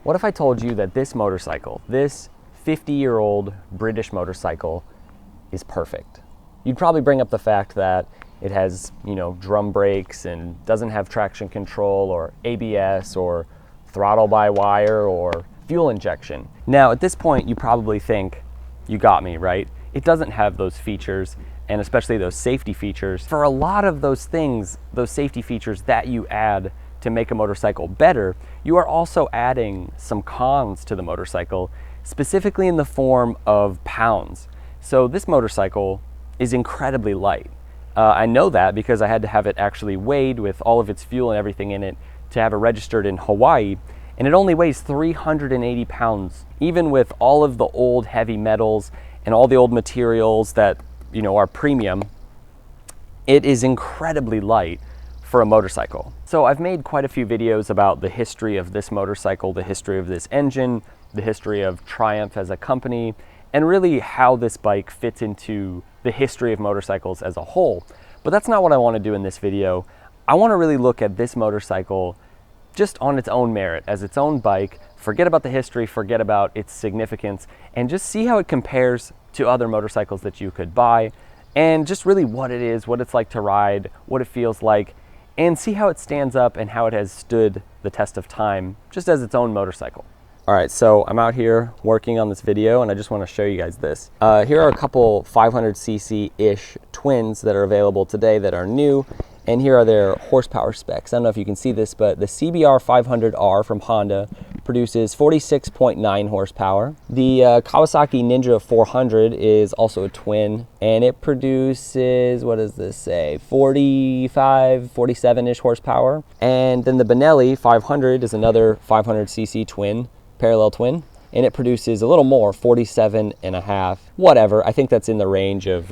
What if I told you that this motorcycle, this 50-year-old British motorcycle, is perfect? You'd probably bring up the fact that it has, drum brakes and doesn't have traction control or ABS or throttle by wire or fuel injection. Now, at this point, you probably think, you got me, right? It doesn't have those features, and especially those safety features. For a lot of those things, those safety features that you add to make a motorcycle better, you are also adding some cons to the motorcycle, specifically in the form of pounds. So this motorcycle is incredibly light. I know that because I had to have it actually weighed with all of its fuel and everything in it to have it registered in Hawaii, and it only weighs 380 pounds, even with all of the old heavy metals and all the old materials that are premium. It is incredibly light for a motorcycle. So I've made quite a few videos about the history of this motorcycle, the history of this engine, the history of Triumph as a company, and really how this bike fits into the history of motorcycles as a whole. But that's not what I want to do in this video. I want to really look at this motorcycle just on its own merit, as its own bike, forget about the history, forget about its significance, and just see how it compares to other motorcycles that you could buy, and just really what it is, what it's like to ride, what it feels like, and see how it stands up and how it has stood the test of time just as its own motorcycle. All right, so I'm out here working on this video and I just want to show you guys this. Here are a couple 500cc-ish twins that are available today that are new, and here are their horsepower specs. I don't know if you can see this, but the CBR 500R from Honda produces 46.9 horsepower. The Kawasaki Ninja 400 is also a twin, and it produces, what does this say, 45, 47-ish horsepower. And then the Benelli 500 is another 500cc twin, parallel twin, and it produces a little more, 47 and a half, whatever. I think that's in the range of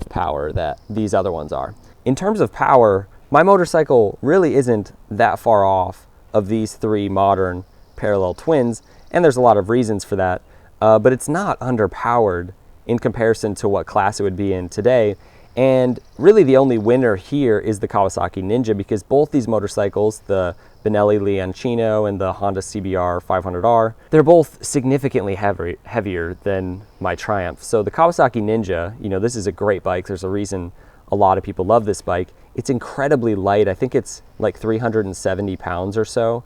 power that these other ones are. In terms of power, my motorcycle really isn't that far off of these three modern parallel twins, and there's a lot of reasons for that, but it's not underpowered in comparison to what class it would be in today. And really the only winner here is the Kawasaki Ninja, because both these motorcycles, the Benelli Leoncino and the Honda CBR 500R, they're both significantly heavier than my Triumph. So the Kawasaki Ninja, this is a great bike. There's a reason a lot of people love this bike. It's incredibly light. I think it's like 370 pounds or so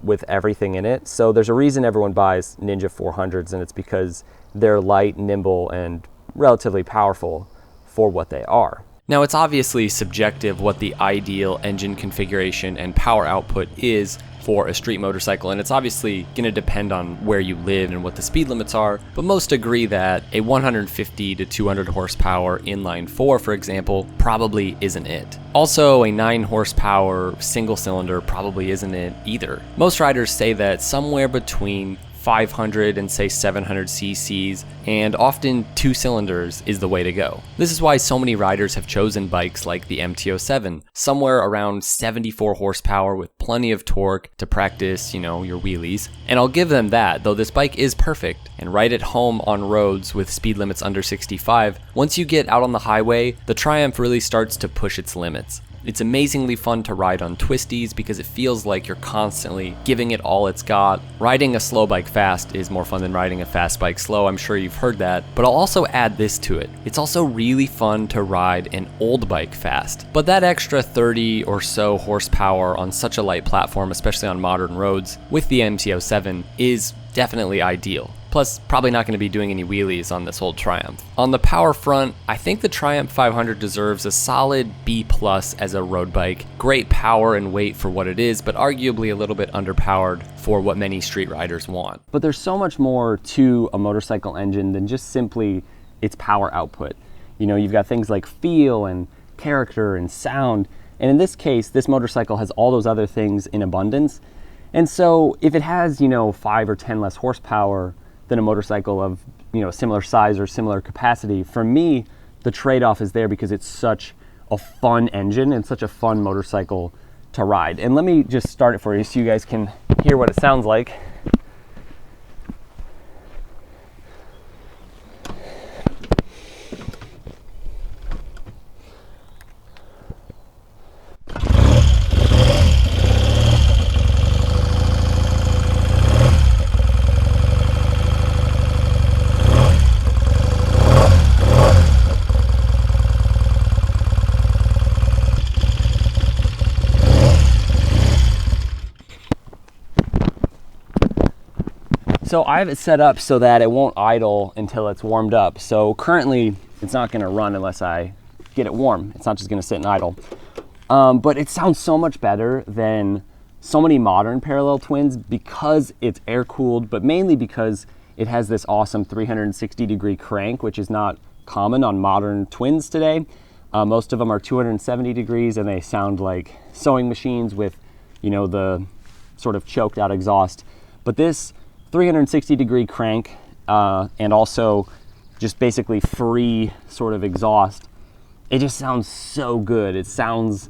with everything in it. So there's a reason everyone buys Ninja 400s, and it's because they're light, nimble, and relatively powerful for what they are. Now, it's obviously subjective what the ideal engine configuration and power output is for a street motorcycle, and it's obviously going to depend on where you live and what the speed limits are, but most agree that a 150 to 200 horsepower inline 4, for example, probably isn't it. Also, a 9 horsepower single cylinder probably isn't it either. Most riders say that somewhere between 500 and say 700 cc's, and often 2 cylinders is the way to go. This is why so many riders have chosen bikes like the MT-07, somewhere around 74 horsepower with plenty of torque to practice, your wheelies. And I'll give them that, though this bike is perfect and right at home on roads with speed limits under 65. Once you get out on the highway, the Triumph really starts to push its limits. It's amazingly fun to ride on twisties because it feels like you're constantly giving it all it's got. Riding a slow bike fast is more fun than riding a fast bike slow. I'm sure you've heard that, but I'll also add this to it. It's also really fun to ride an old bike fast, but that extra 30 or so horsepower on such a light platform, especially on modern roads with the MT-07, is definitely ideal. Plus, probably not going to be doing any wheelies on this old Triumph. On the power front, I think the Triumph 500 deserves a solid B+ as a road bike. Great power and weight for what it is, but arguably a little bit underpowered for what many street riders want. But there's so much more to a motorcycle engine than just simply its power output. You've got things like feel and character and sound, and in this case, this motorcycle has all those other things in abundance. And so if it has, 5 or 10 less horsepower than a motorcycle of similar size or similar capacity, for me the trade-off is there because it's such a fun engine and such a fun motorcycle to ride. And let me just start it for you so you guys can hear what it sounds like. So I have it set up so that it won't idle until it's warmed up. So currently it's not gonna run unless I get it warm. It's not just gonna sit and idle. But it sounds so much better than so many modern parallel twins because it's air cooled, but mainly because it has this awesome 360-degree crank, which is not common on modern twins today. Most of them are 270 degrees and they sound like sewing machines with, you know, the sort of choked out exhaust. But this 360-degree crank and also just basically free sort of exhaust, it just sounds so good. It sounds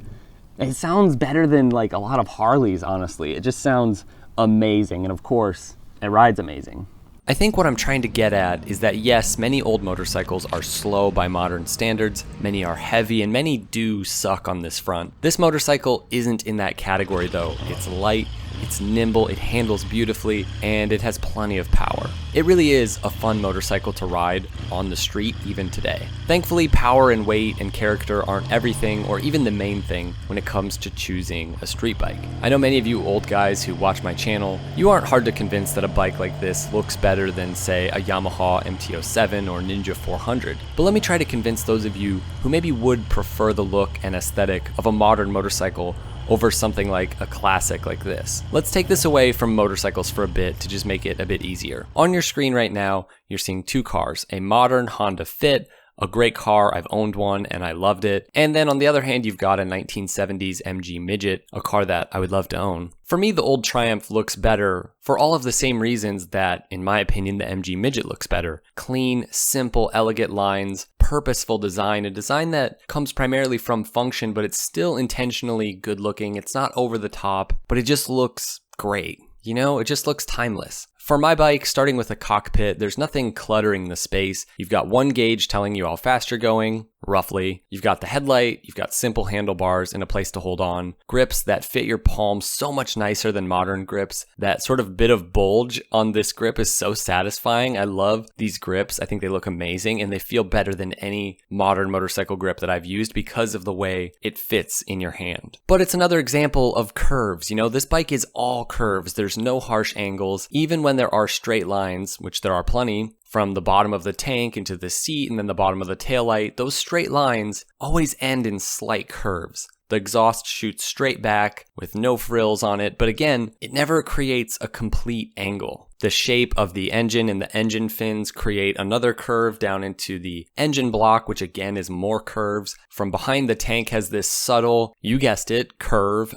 better than like a lot of Harleys, honestly. It just sounds amazing. And of course, it rides amazing. I think what I'm trying to get at is that yes, many old motorcycles are slow by modern standards, many are heavy, and many do suck on this front. This motorcycle isn't in that category though. It's light, it's nimble, it handles beautifully, and it has plenty of power. It really is a fun motorcycle to ride on the street even today. Thankfully, power and weight and character aren't everything or even the main thing when it comes to choosing a street bike. I know many of you old guys who watch my channel, you aren't hard to convince that a bike like this looks better than say a Yamaha MT-07 or Ninja 400. But let me try to convince those of you who maybe would prefer the look and aesthetic of a modern motorcycle over something like a classic like this. Let's take this away from motorcycles for a bit to just make it a bit easier. On your screen right now, you're seeing two cars, a modern Honda Fit, a great car, I've owned one and I loved it. And then on the other hand, you've got a 1970s MG Midget, a car that I would love to own. For me, the old Triumph looks better for all of the same reasons that, in my opinion, the MG Midget looks better. Clean, simple, elegant lines, purposeful design, a design that comes primarily from function, but it's still intentionally good looking. It's not over the top, but it just looks great. You know, it just looks timeless. For my bike, starting with a cockpit, there's nothing cluttering the space. You've got one gauge telling you how fast you're going, roughly. You've got the headlight, you've got simple handlebars and a place to hold on. Grips that fit your palm so much nicer than modern grips. That sort of bit of bulge on this grip is so satisfying. I love these grips. I think they look amazing and they feel better than any modern motorcycle grip that I've used because of the way it fits in your hand. But it's another example of curves. You know, this bike is all curves. There's no harsh angles. Even when there are straight lines, which there are plenty, from the bottom of the tank into the seat and then the bottom of the taillight, those straight lines always end in slight curves. The exhaust shoots straight back with no frills on it, but again, it never creates a complete angle. The shape of the engine and the engine fins create another curve down into the engine block, which again is more curves. From behind the tank has this subtle, you guessed it, curve.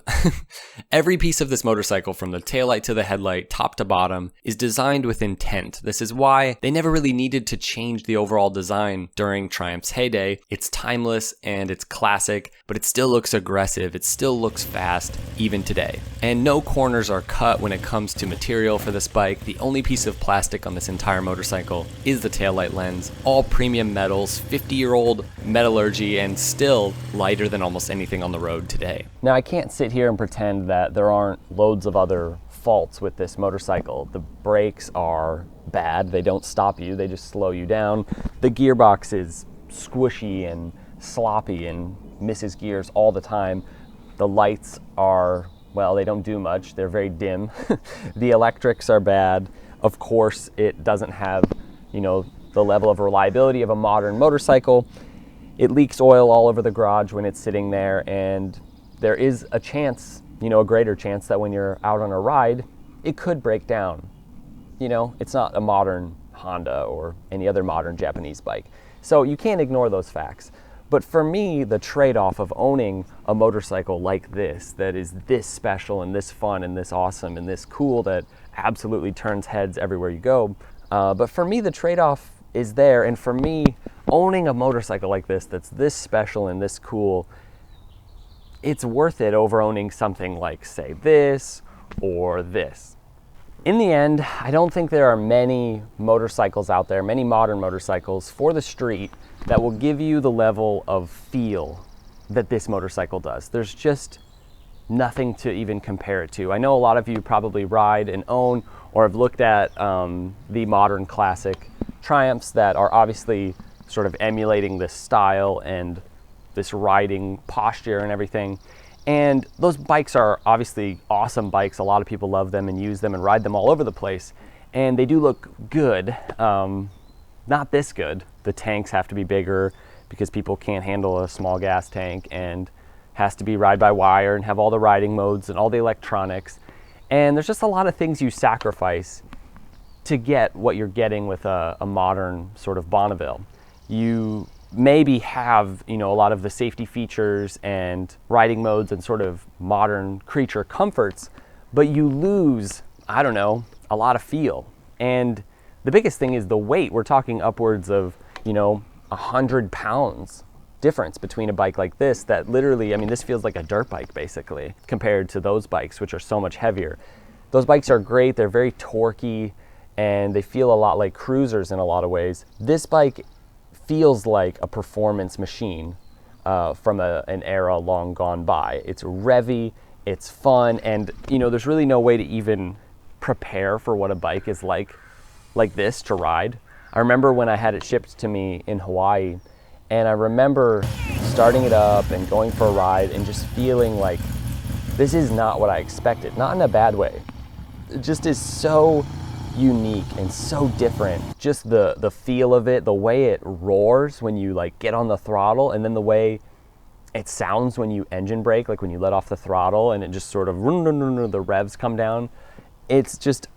Every piece of this motorcycle, from the taillight to the headlight, top to bottom, is designed with intent. This is why they never really needed to change the overall design during Triumph's heyday. It's timeless and it's classic, but it still looks aggressive. It still looks fast, even today. And no corners are cut when it comes to material for this bike. The only piece of plastic on this entire motorcycle is the taillight lens. All premium metals, 50-year-old metallurgy, and still lighter than almost anything on the road today. Now, I can't sit here and pretend that there aren't loads of other faults with this motorcycle. The brakes are bad. They don't stop you. They just slow you down. The gearbox is squishy and sloppy and misses gears all the time. The lights are, well, they don't do much. They're very dim. The electrics are bad. Of course, it doesn't have, you know, the level of reliability of a modern motorcycle. It leaks oil all over the garage when it's sitting there, and there is a chance, you know, a greater chance that when you're out on a ride, it could break down. You know, it's not a modern Honda or any other modern Japanese bike. So you can't ignore those facts. But for me, the trade-off of owning a motorcycle like this, that is this special and this fun and this awesome and this cool, that absolutely turns heads everywhere you go. But for me, the trade-off is there. And for me, owning a motorcycle like this, that's this special and this cool, it's worth it over owning something like, say, this or this. In the end, I don't think there are many motorcycles out there, many modern motorcycles for the street, that will give you the level of feel that this motorcycle does. There's just nothing to even compare it to. I know a lot of you probably ride and own or have looked at the modern classic Triumphs that are obviously sort of emulating this style and this riding posture and everything. And those bikes are obviously awesome bikes. A lot of people love them and use them and ride them all over the place. and they do look good. Not this good. The tanks have to be bigger because people can't handle a small gas tank, and has to be ride-by-wire and have all the riding modes and all the electronics. And there's just a lot of things you sacrifice to get what you're getting with a modern sort of Bonneville. You maybe have, a lot of the safety features and riding modes and sort of modern creature comforts, but you lose, I don't know, a lot of feel. And the biggest thing is the weight. We're talking upwards of, 100 pounds difference between a bike like this that literally, this feels like a dirt bike basically compared to those bikes, which are so much heavier. Those bikes are great. They're very torquey and they feel a lot like cruisers in a lot of ways. This bike feels like a performance machine from an era long gone by. It's revvy, it's fun, and there's really no way to even prepare for what a bike is like this to ride. I remember when I had it shipped to me in Hawaii, and I remember starting it up and going for a ride and just feeling like this is not what I expected, not in a bad way. It just is so unique and so different. Just the feel of it, the way it roars when you get on the throttle, and then the way it sounds when you engine brake, like when you let off the throttle and it just sort of the revs come down. It's just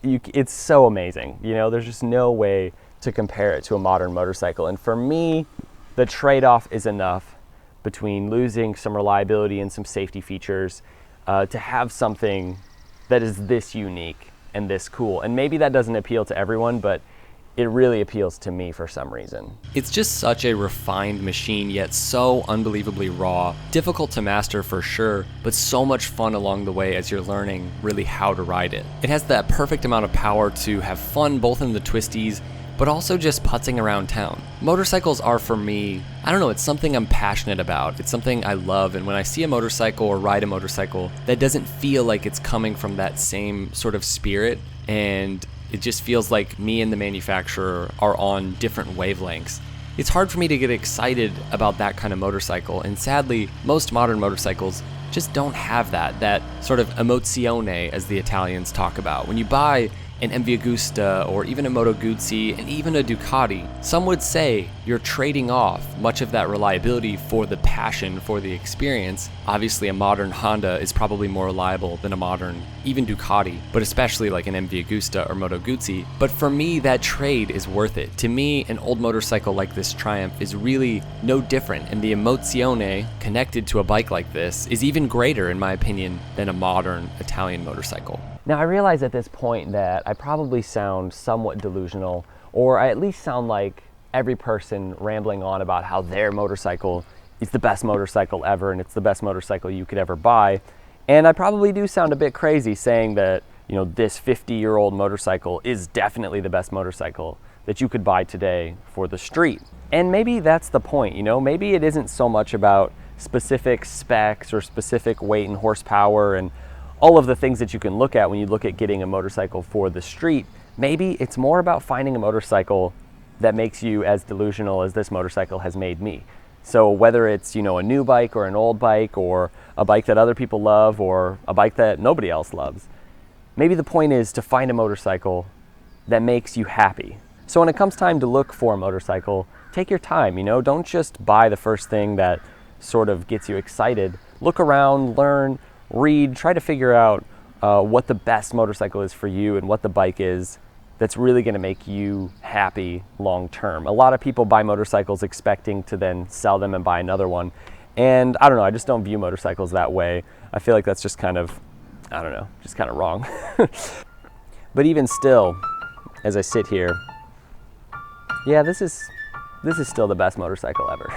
it's so amazing. There's just no way to compare it to a modern motorcycle. And for me, the trade-off is enough between losing some reliability and some safety features to have something that is this unique and this cool. And maybe that doesn't appeal to everyone, but it really appeals to me for some reason. It's just such a refined machine, yet so unbelievably raw. Difficult to master for sure, but so much fun along the way as you're learning really how to ride it. It has that perfect amount of power to have fun both in the twisties, but also just putzing around town. Motorcycles are, for me, I don't know, it's something I'm passionate about. It's something I love, and when I see a motorcycle or ride a motorcycle that doesn't feel like it's coming from that same sort of spirit, and it just feels like me and the manufacturer are on different wavelengths, it's hard for me to get excited about that kind of motorcycle. And sadly, most modern motorcycles just don't have that sort of emozione, as the Italians talk about. When you buy an MV Agusta or even a Moto Guzzi and even a Ducati, some would say you're trading off much of that reliability for the passion, for the experience. Obviously a modern Honda is probably more reliable than a modern, even Ducati, but especially like an MV Agusta or Moto Guzzi. But for me, that trade is worth it. To me, an old motorcycle like this Triumph is really no different, and the emozione connected to a bike like this is even greater, in my opinion, than a modern Italian motorcycle. Now, I realize at this point that I probably sound somewhat delusional, or I at least sound like every person rambling on about how their motorcycle is the best motorcycle ever and it's the best motorcycle you could ever buy. And I probably do sound a bit crazy saying that, this 50-year-old motorcycle is definitely the best motorcycle that you could buy today for the street. And maybe that's the point, maybe it isn't so much about specific specs or specific weight and horsepower and all of the things that you can look at when you look at getting a motorcycle for the street. Maybe it's more about finding a motorcycle that makes you as delusional as this motorcycle has made me. So whether it's, a new bike or an old bike or a bike that other people love or a bike that nobody else loves, maybe the point is to find a motorcycle that makes you happy. So when it comes time to look for a motorcycle, take your time, don't just buy the first thing that sort of gets you excited. Look around, learn, read, try to figure out what the best motorcycle is for you and what the bike is that's really going to make you happy long term. A lot of people buy motorcycles expecting to then sell them and buy another one. And I don't know, I just don't view motorcycles that way. I feel like that's just kind of, just kind of wrong. But even still, as I sit here, yeah, this is still the best motorcycle ever.